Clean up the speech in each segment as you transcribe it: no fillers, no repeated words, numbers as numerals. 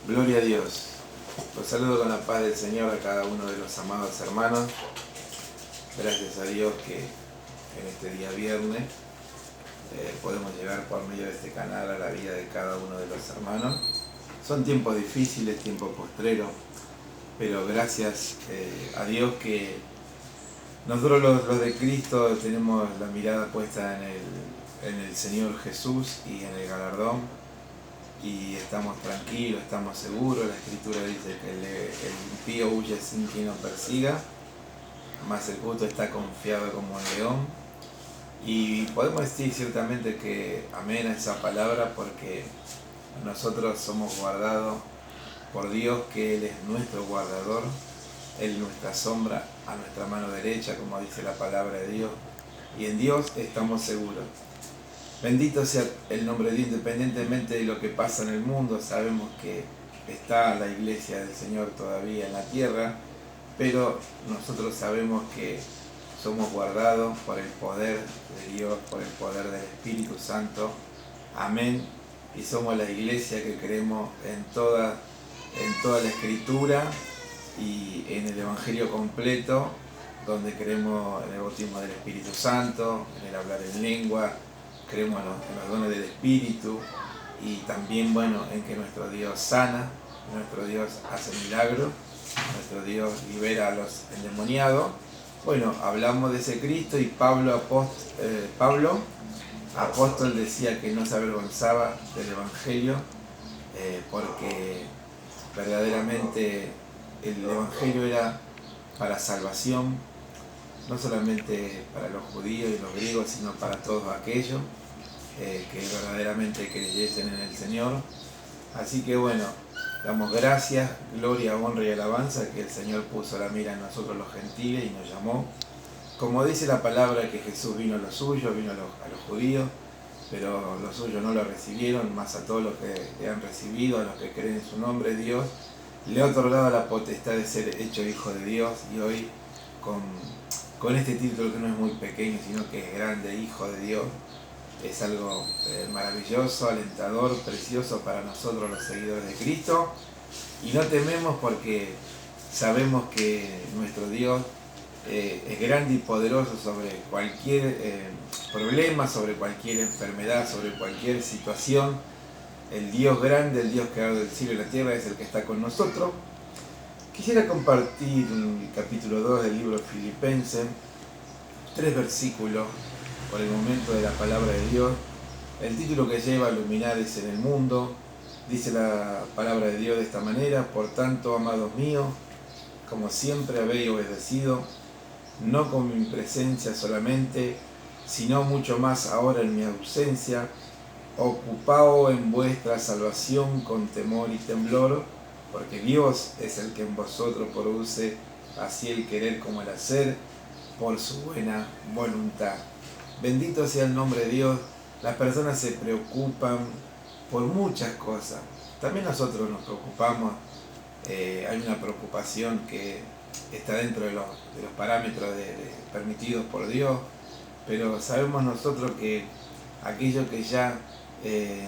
Gloria a Dios. Los saludo con la paz del Señor a cada uno de los amados hermanos. Gracias a Dios que en este día viernes podemos llegar por medio de este canal a la vida de cada uno de los hermanos. Son tiempos difíciles, tiempos postreros, pero gracias a Dios que nosotros los de Cristo tenemos la mirada puesta en el Señor Jesús y en el galardón, y estamos tranquilos, estamos seguros. La Escritura dice que el impío huye sin quien lo persiga, mas el justo está confiado como un león. Y podemos decir ciertamente que amén a esa palabra, porque nosotros somos guardados por Dios, que Él es nuestro guardador, Él es nuestra sombra a nuestra mano derecha, como dice la palabra de Dios, y en Dios estamos seguros. Bendito sea el nombre de Dios. Independientemente de lo que pasa en el mundo, sabemos que está la iglesia del Señor todavía en la tierra, pero nosotros sabemos que somos guardados por el poder de Dios, por el poder del Espíritu Santo. Amén. Y somos la iglesia que creemos en toda la Escritura y en el Evangelio completo, donde creemos en el bautismo del Espíritu Santo, en el hablar en lengua, creemos en los dones del Espíritu, y también, en que nuestro Dios sana, nuestro Dios hace milagros, nuestro Dios libera a los endemoniados. Hablamos de ese Cristo, y Pablo apóstol decía que no se avergonzaba del Evangelio, porque verdaderamente el Evangelio era para salvación, no solamente para los judíos y los griegos, sino para todos aquellos que verdaderamente creyesen en el Señor. Así que damos gracias, gloria, honra y alabanza, que el Señor puso la mira en nosotros los gentiles y nos llamó. Como dice la palabra, que Jesús vino a los suyos, vino a los judíos, pero los suyos no lo recibieron, más a todos los que le han recibido, a los que creen en su nombre. Dios le ha otorgado la potestad de ser hecho hijo de Dios, y hoy con este título, que no es muy pequeño, sino que es grande, hijo de Dios, es algo maravilloso, alentador, precioso para nosotros los seguidores de Cristo. Y no tememos, porque sabemos que nuestro Dios es grande y poderoso sobre cualquier problema, sobre cualquier enfermedad, sobre cualquier situación. El Dios grande, el Dios creador del cielo y la tierra, es el que está con nosotros. Quisiera compartir el capítulo 2 del libro Filipenses, 3 versículos por el momento de la palabra de Dios. El título que lleva: Luminares en el mundo. Dice la palabra de Dios de esta manera: Por tanto, amados míos, como siempre habéis obedecido, no con mi presencia solamente, sino mucho más ahora en mi ausencia, ocupaos en vuestra salvación con temor y temblor, porque Dios es el que en vosotros produce así el querer como el hacer, por su buena voluntad. Bendito sea el nombre de Dios. Las personas se preocupan por muchas cosas. También nosotros nos preocupamos. Hay una preocupación que está dentro de los parámetros permitidos por Dios, pero sabemos nosotros que aquello que ya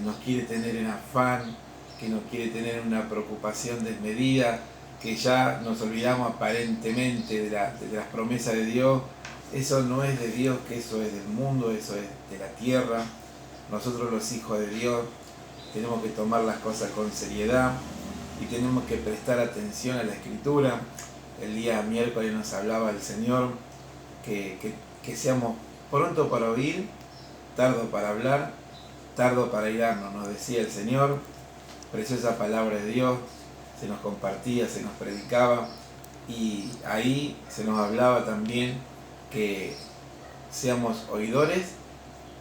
nos quiere tener en afán, que nos quiere tener una preocupación desmedida, que ya nos olvidamos aparentemente de las promesas de Dios, eso no es de Dios, que eso es del mundo, eso es de la tierra. Nosotros, los hijos de Dios, tenemos que tomar las cosas con seriedad y tenemos que prestar atención a la Escritura. El día miércoles nos hablaba el Señor que seamos pronto para oír, tardo para hablar, tardo para irarnos, nos decía el Señor. Preciosa palabra de Dios, se nos compartía, se nos predicaba, y ahí se nos hablaba también que seamos oidores,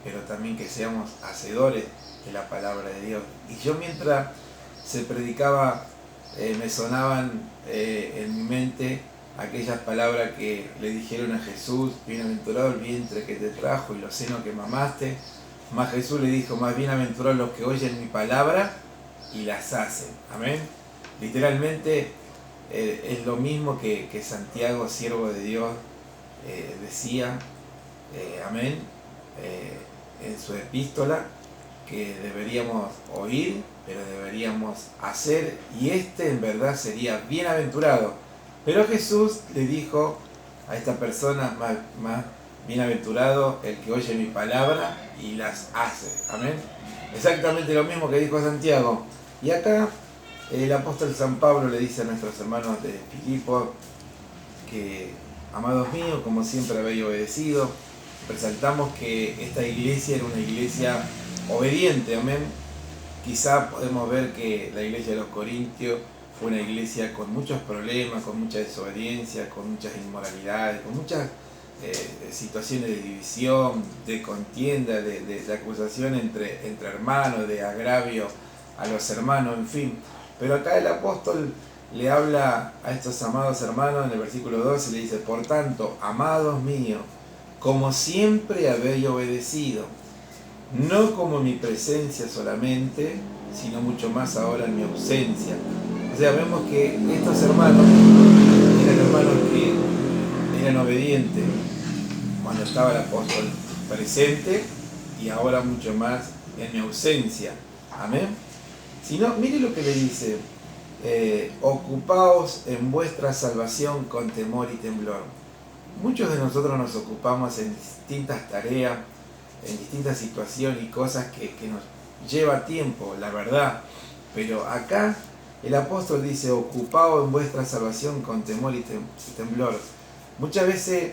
pero también que seamos hacedores de la palabra de Dios. Y yo, mientras se predicaba, me sonaban en mi mente aquellas palabras que le dijeron a Jesús: bienaventurado el vientre que te trajo y los senos que mamaste. Más Jesús le dijo: más bienaventurados los que oyen mi palabra y las hacen. Amén. Literalmente es lo mismo que Santiago, siervo de Dios, decía, amén, en su epístola, que deberíamos oír, pero deberíamos hacer, y en verdad sería bienaventurado. Pero Jesús le dijo a esta persona, más bienaventurado el que oye mi palabra y las hace. Amén. Exactamente lo mismo que dijo Santiago. Y acá el apóstol San Pablo le dice a nuestros hermanos de Filipo que, amados míos, como siempre habéis obedecido, resaltamos que esta iglesia era una iglesia obediente, amén. Quizá podemos ver que la iglesia de los Corintios fue una iglesia con muchos problemas, con mucha desobediencia, con muchas inmoralidades, con muchas situaciones de división, de contienda, de acusación entre hermanos, de agravio a los hermanos, en fin. Pero acá el apóstol le habla a estos amados hermanos en el versículo 12 y le dice: por tanto, amados míos, como siempre habéis obedecido, no como en mi presencia solamente, sino mucho más ahora en mi ausencia. O sea, vemos que estos hermanos eran hermanos que eran obedientes cuando estaba el apóstol presente y ahora mucho más en mi ausencia. Amén. Si no, mire lo que le dice: ocupaos en vuestra salvación con temor y temblor. Muchos de nosotros nos ocupamos en distintas tareas, en distintas situaciones y cosas que nos lleva tiempo, la verdad. Pero acá el apóstol dice: ocupaos en vuestra salvación con temor y temblor. Muchas veces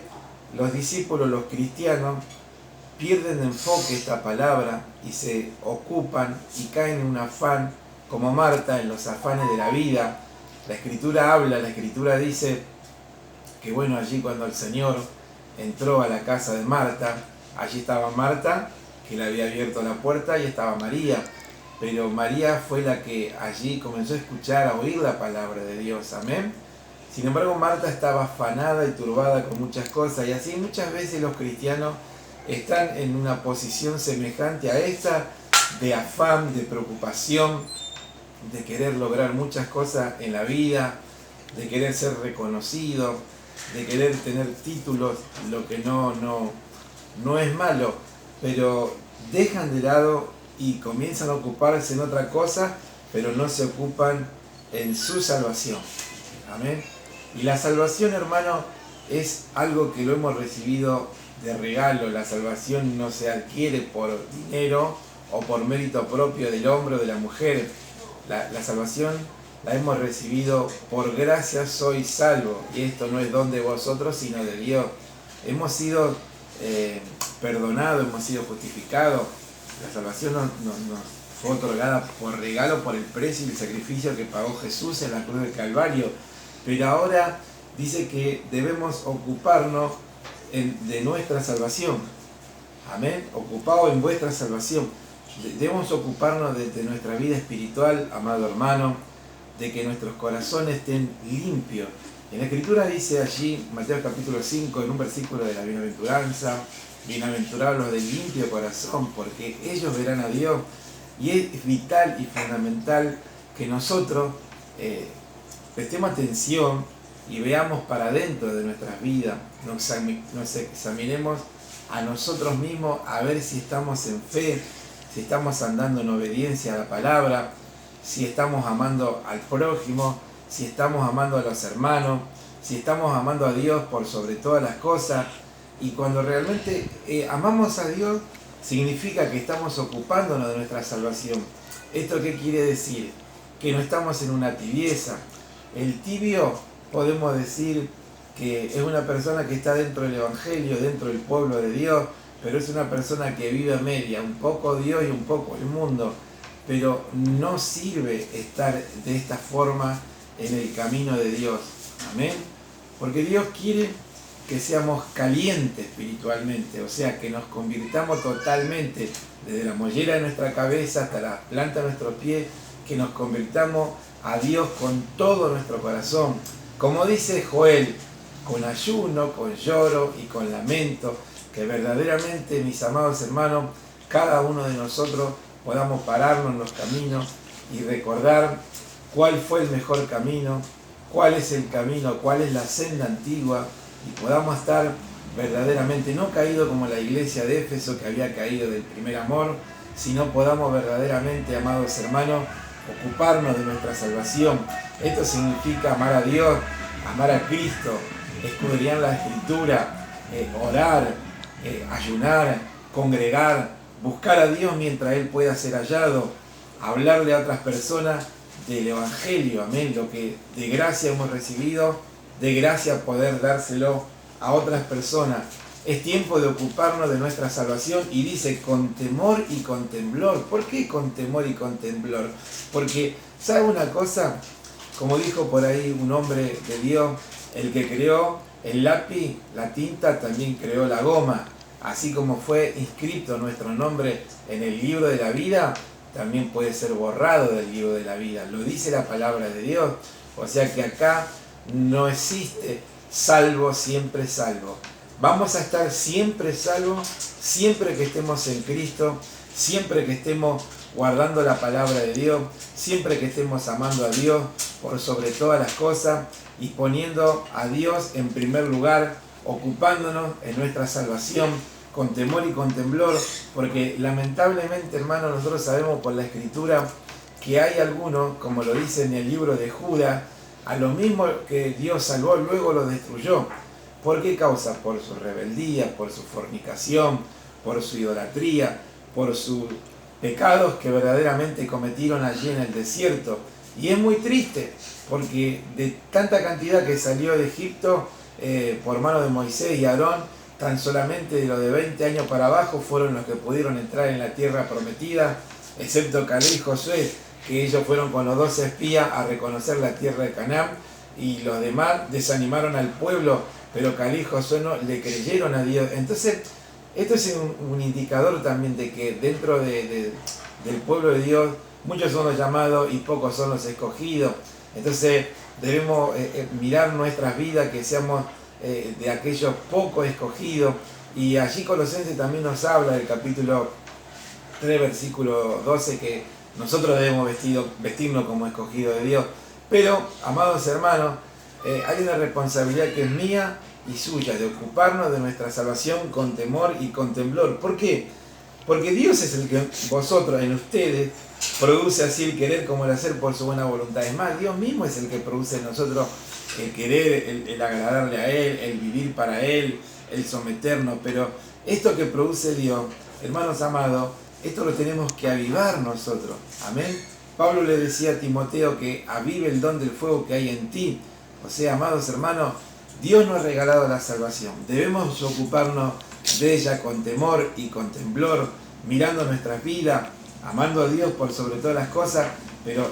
los discípulos, los cristianos, pierden de enfoque esta palabra y se ocupan y caen en un afán, como Marta, en los afanes de la vida. La Escritura habla, la Escritura dice que bueno, allí cuando el Señor entró a la casa de Marta, allí estaba Marta, que le había abierto la puerta, y estaba María. Pero María fue la que allí comenzó a escuchar, a oír la palabra de Dios. Amén. Sin embargo, Marta estaba afanada y turbada con muchas cosas, y así muchas veces los cristianos están en una posición semejante a esta, de afán, de preocupación, de querer lograr muchas cosas en la vida, de querer ser reconocido, de querer tener títulos, lo que no es malo, pero dejan de lado y comienzan a ocuparse en otra cosa, pero no se ocupan en su salvación. Amén. Y la salvación, hermano, es algo que lo hemos recibido de regalo. La salvación no se adquiere por dinero o por mérito propio del hombre o de la mujer. La salvación la hemos recibido por gracia, soy salvo, y esto no es don de vosotros, sino de Dios. Hemos sido perdonados, hemos sido justificados. La salvación nos fue otorgada por regalo, por el precio y el sacrificio que pagó Jesús en la cruz del Calvario. Pero ahora dice que debemos ocuparnos de nuestra salvación. Amén. Ocupaos en vuestra salvación. Debemos ocuparnos de nuestra vida espiritual, amado hermano, de que nuestros corazones estén limpios. En la Escritura dice allí, Mateo capítulo 5, en un versículo de la bienaventuranza: bienaventurados los de limpio corazón, porque ellos verán a Dios. Y es vital y fundamental que nosotros prestemos atención y veamos para adentro de nuestras vidas, nos examinemos a nosotros mismos, a ver si estamos en fe, si estamos andando en obediencia a la palabra, si estamos amando al prójimo, si estamos amando a los hermanos, si estamos amando a Dios por sobre todas las cosas. Y cuando realmente amamos a Dios, significa que estamos ocupándonos de nuestra salvación. ¿Esto qué quiere decir? Que no estamos en una tibieza. El tibio, podemos decir que es una persona que está dentro del Evangelio, dentro del pueblo de Dios, pero es una persona que vive a media, un poco Dios y un poco el mundo. Pero no sirve estar de esta forma en el camino de Dios. Amén. Porque Dios quiere que seamos calientes espiritualmente, o sea, que nos convirtamos totalmente, desde la mollera de nuestra cabeza hasta la planta de nuestros pies, que nos convirtamos a Dios con todo nuestro corazón. Como dice Joel, con ayuno, con lloro y con lamento, que verdaderamente, mis amados hermanos, cada uno de nosotros podamos pararnos en los caminos y recordar cuál fue el mejor camino, cuál es el camino, cuál es la senda antigua, y podamos estar verdaderamente no caídos como la iglesia de Éfeso, que había caído del primer amor, sino podamos verdaderamente, amados hermanos, ocuparnos de nuestra salvación. Esto significa amar a Dios, amar a Cristo, escudriñar la Escritura, orar, ayunar, congregar, buscar a Dios mientras Él pueda ser hallado, hablarle a otras personas del Evangelio, amén, lo que de gracia hemos recibido, de gracia poder dárselo a otras personas. Es tiempo de ocuparnos de nuestra salvación y dice con temor y con temblor. ¿Por qué con temor y con temblor? Porque, ¿sabe una cosa? Como dijo por ahí un hombre de Dios, el que creó el lápiz, la tinta, también creó la goma. Así como fue inscrito nuestro nombre en el libro de la vida, también puede ser borrado del libro de la vida. Lo dice la palabra de Dios. O sea que acá no existe salvo, siempre salvo. Vamos a estar siempre salvos, siempre que estemos en Cristo, siempre que estemos guardando la palabra de Dios, siempre que estemos amando a Dios por sobre todas las cosas y poniendo a Dios en primer lugar, ocupándonos en nuestra salvación con temor y con temblor, porque lamentablemente, hermanos, nosotros sabemos por la Escritura que hay algunos, como lo dice en el libro de Judas, a lo mismo que Dios salvó, luego lo destruyó. ¿Por qué causa? Por su rebeldía, por su fornicación, por su idolatría, por sus pecados que verdaderamente cometieron allí en el desierto. Y es muy triste, porque de tanta cantidad que salió de Egipto por mano de Moisés y Aarón, tan solamente de los de 20 años para abajo fueron los que pudieron entrar en la tierra prometida, excepto Caleb y Josué, que ellos fueron con los 12 espías a reconocer la tierra de Canaán, y los demás desanimaron al pueblo, pero Caleb y Josué no le creyeron a Dios. Entonces, esto es un indicador también de que dentro del pueblo de Dios, muchos son los llamados y pocos son los escogidos. Entonces, debemos mirar nuestras vidas, que seamos de aquellos pocos escogidos. Y allí Colosenses también nos habla del capítulo 3, versículo 12, que nosotros debemos vestirnos como escogidos de Dios. Pero, amados hermanos, hay una responsabilidad que es mía y suya, de ocuparnos de nuestra salvación con temor y con temblor. ¿Por qué? Porque Dios es el que vosotros, en ustedes, produce así el querer como el hacer por su buena voluntad. Es más, Dios mismo es el que produce en nosotros el querer, el agradarle a Él, el vivir para Él, el someternos. Pero esto que produce Dios, hermanos amados, esto lo tenemos que avivar nosotros. Amén. Pablo le decía a Timoteo que avive el don del fuego que hay en ti. O sea, amados hermanos, Dios nos ha regalado la salvación. Debemos ocuparnos de ella con temor y con temblor, mirando nuestras vidas, amando a Dios por sobre todas las cosas, pero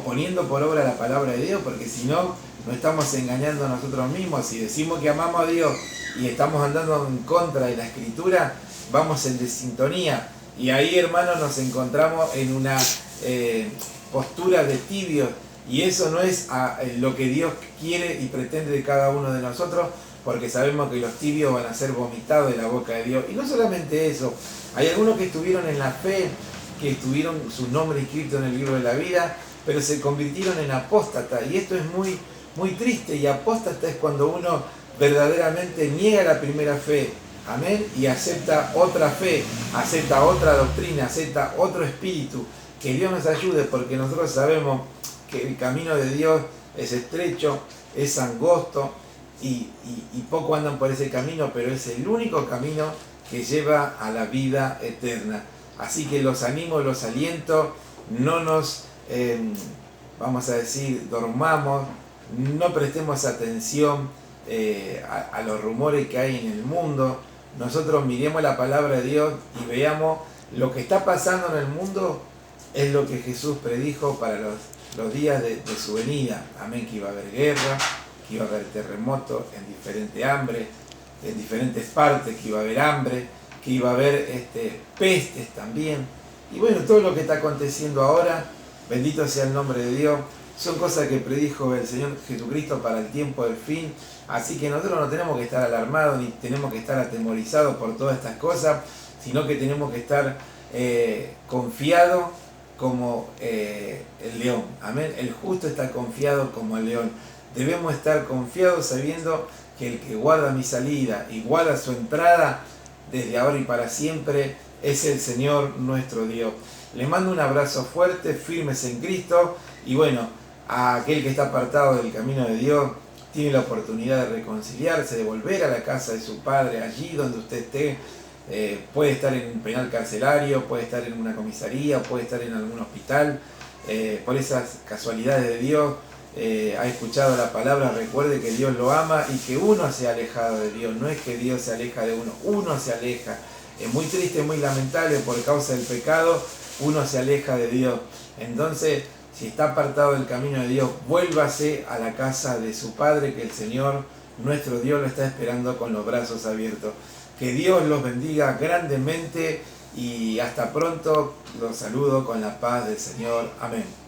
poniendo por obra la palabra de Dios, porque si no, nos estamos engañando a nosotros mismos. Si decimos que amamos a Dios y estamos andando en contra de la Escritura, vamos en desintonía. Y ahí, hermanos, nos encontramos en una postura de tibios, y eso no es lo que Dios quiere y pretende de cada uno de nosotros, porque sabemos que los tibios van a ser vomitados de la boca de Dios. Y no solamente eso, hay algunos que estuvieron en la fe, que tuvieron su nombre inscrito en el libro de la vida, pero se convirtieron en apóstatas, y esto es muy, muy triste. Y apóstata es cuando uno verdaderamente niega la primera fe, amén, y acepta otra fe, acepta otra doctrina, acepta otro espíritu. Que Dios nos ayude, porque nosotros sabemos que el camino de Dios es estrecho, es angosto, y poco andan por ese camino, pero es el único camino que lleva a la vida eterna. Así que los animo, los aliento, no nos, vamos a decir, dormamos, no prestemos atención a los rumores que hay en el mundo. Nosotros miremos la palabra de Dios y veamos lo que está pasando en el mundo. Es lo que Jesús predijo para los días de su venida. Amén, que iba a haber guerra, que iba a haber terremotos en diferentes partes, que iba a haber hambre, que iba a haber pestes también. Y bueno, todo lo que está aconteciendo ahora, bendito sea el nombre de Dios, son cosas que predijo el Señor Jesucristo para el tiempo del fin. Así que nosotros no tenemos que estar alarmados, ni tenemos que estar atemorizados por todas estas cosas, sino que tenemos que estar confiados como el león. Amén. El justo está confiado como el león. Debemos estar confiados sabiendo que el que guarda mi salida y guarda su entrada desde ahora y para siempre es el Señor nuestro Dios. Les mando un abrazo fuerte, firmes en Cristo, y bueno, a aquel que está apartado del camino de Dios, tiene la oportunidad de reconciliarse, de volver a la casa de su Padre, allí donde usted esté. Puede estar en un penal carcelario, puede estar en una comisaría, puede estar en algún hospital. Por esas casualidades de Dios, ha escuchado la palabra, recuerde que Dios lo ama y que uno se ha alejado de Dios. No es que Dios se aleja de uno, uno se aleja. Es muy triste, muy lamentable, por causa del pecado, uno se aleja de Dios. Entonces, si está apartado del camino de Dios, vuélvase a la casa de su Padre, que el Señor, nuestro Dios, lo está esperando con los brazos abiertos. Que Dios los bendiga grandemente y hasta pronto. Los saludo con la paz del Señor. Amén.